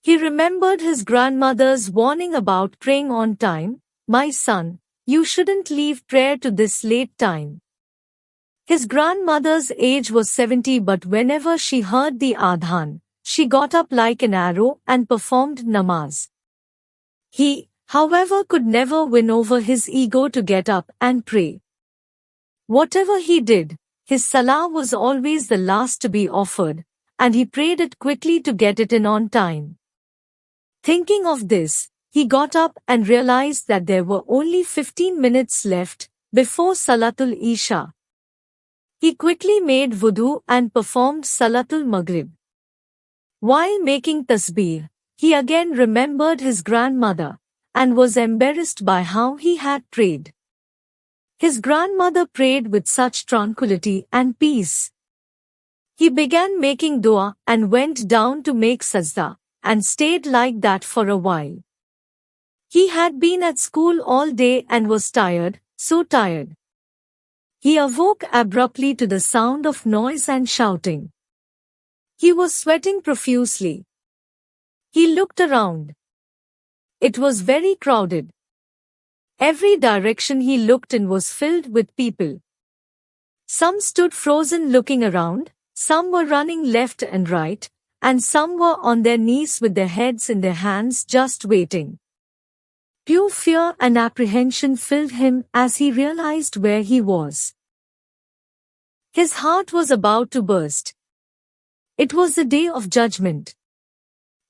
He remembered his grandmother's warning about praying on time. My son, you shouldn't leave prayer to this late time. His grandmother's age was 70, but whenever she heard the adhan, she got up like an arrow and performed namaz. He, however, could never win over his ego to get up and pray. Whatever he did, his salah was always the last to be offered, and he prayed it quickly to get it in on time. Thinking of this, he got up and realized that there were only 15 minutes left before Salatul Isha. He quickly made wudu and performed Salatul Maghrib. While making tasbih, he again remembered his grandmother and was embarrassed by how he had prayed. His grandmother prayed with such tranquility and peace. He began making dua and went down to make sajda, and stayed like that for a while. He had been at school all day and was tired, so tired. He awoke abruptly to the sound of noise and shouting. He was sweating profusely. He looked around. It was very crowded. Every direction he looked in was filled with people. Some stood frozen looking around, some were running left and right, and some were on their knees with their heads in their hands just waiting. Pure fear and apprehension filled him as he realized where he was. His heart was about to burst. It was the day of judgment.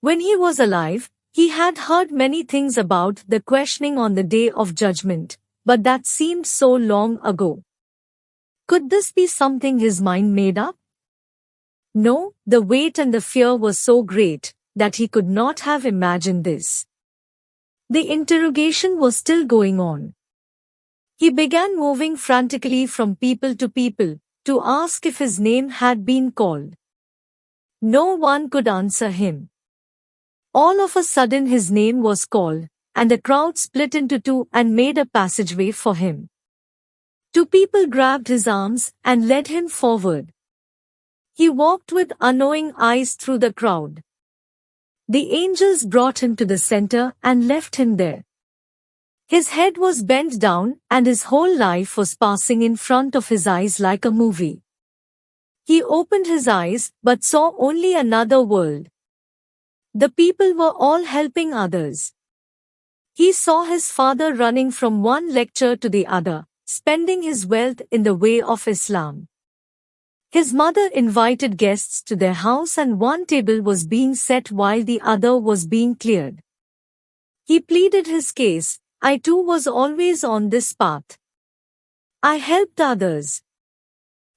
When he was alive, he had heard many things about the questioning on the day of judgment, but that seemed so long ago. Could this be something his mind made up? No, the weight and the fear was so great that he could not have imagined this. The interrogation was still going on. He began moving frantically from people to ask if his name had been called. No one could answer him. All of a sudden his name was called, and the crowd split into two and made a passageway for him. Two people grabbed his arms and led him forward. He walked with unknowing eyes through the crowd. The angels brought him to the center and left him there. His head was bent down and his whole life was passing in front of his eyes like a movie. He opened his eyes but saw only another world. The people were all helping others. He saw his father running from one lecture to the other, spending his wealth in the way of Islam. His mother invited guests to their house and one table was being set while the other was being cleared. He pleaded his case. I too was always on this path. I helped others.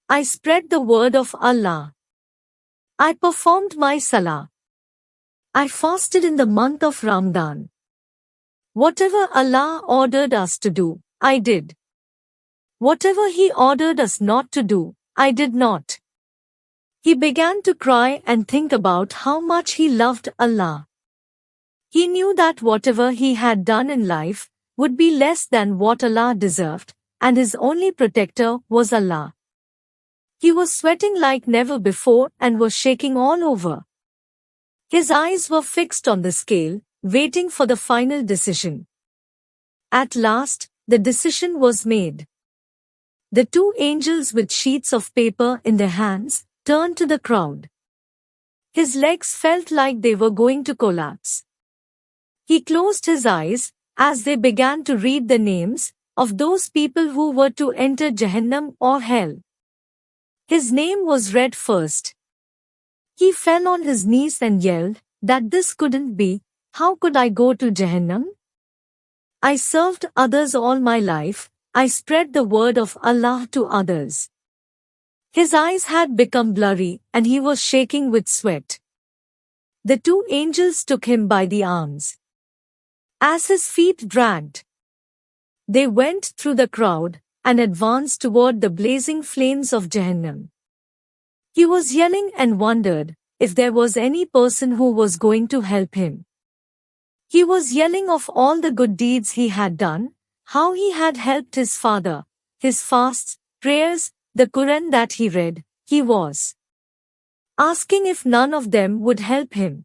I spread the word of Allah. I performed my salah. I fasted in the month of Ramadan. Whatever Allah ordered us to do, I did. Whatever He ordered us not to do, I did not. He began to cry and think about how much he loved Allah. He knew that whatever he had done in life would be less than what Allah deserved, and his only protector was Allah. He was sweating like never before and was shaking all over. His eyes were fixed on the scale, waiting for the final decision. At last, the decision was made. The two angels with sheets of paper in their hands turned to the crowd. His legs felt like they were going to collapse. He closed his eyes as they began to read the names of those people who were to enter Jahannam or hell. His name was read first. He fell on his knees and yelled that this couldn't be. How could I go to Jahannam? I served others all my life. I spread the word of Allah to others. His eyes had become blurry and he was shaking with sweat. The two angels took him by the arms. As his feet dragged, they went through the crowd and advanced toward the blazing flames of Jahannam. He was yelling and wondered if there was any person who was going to help him. He was yelling of all the good deeds he had done, how he had helped his father, his fasts, prayers, the Quran that he read. He was asking if none of them would help him.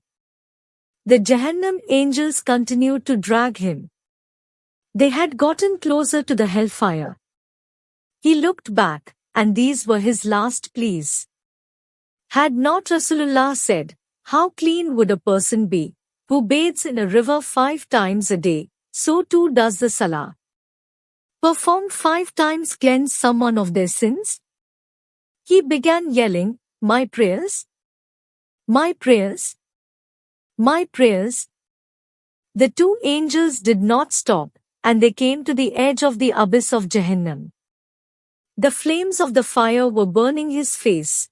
The Jahannam angels continued to drag him. They had gotten closer to the hellfire. He looked back, and these were his last pleas. Had not Rasulullah said, "How clean would a person be, who bathes in a river 5 times a day, so too does the Salah. Performed 5 times cleanse someone of their sins?" He began yelling, "My prayers! My prayers! My prayers!" The 2 angels did not stop, and they came to the edge of the abyss of Jahannam. The flames of the fire were burning his face.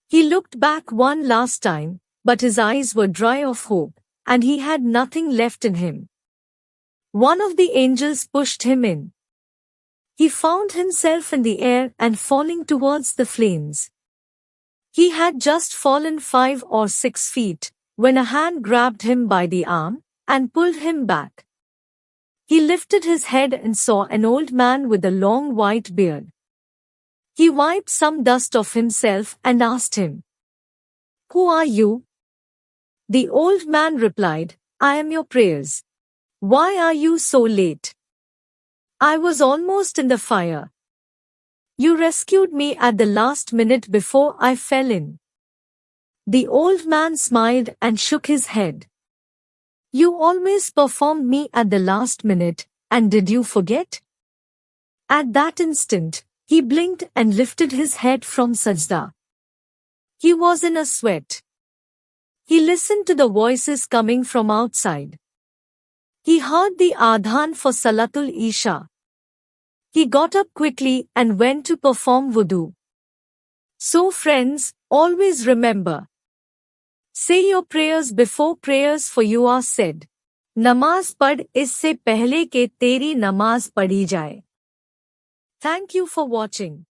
He looked back one last time, but his eyes were dry of hope, and he had nothing left in him. One of the angels pushed him in. He found himself in the air and falling towards the flames. He had just fallen 5 or 6 feet, when a hand grabbed him by the arm and pulled him back. He lifted his head and saw an old man with a long white beard. He wiped some dust off himself and asked him, "Who are you?" The old man replied, "I am your prayers. Why are you so late?" "I was almost in the fire. You rescued me at the last minute before I fell in." The old man smiled and shook his head. "You always performed me at the last minute, and did you forget?" At that instant, he blinked and lifted his head from sajda. He was in a sweat. He listened to the voices coming from outside. He heard the adhan for Salatul Isha. He got up quickly and went to perform wudu. So friends, always remember. Say your prayers before prayers for you are said. Namaz पढ़ इससे पहले के तेरी नमाज पढ़ी जाए. Thank you for watching.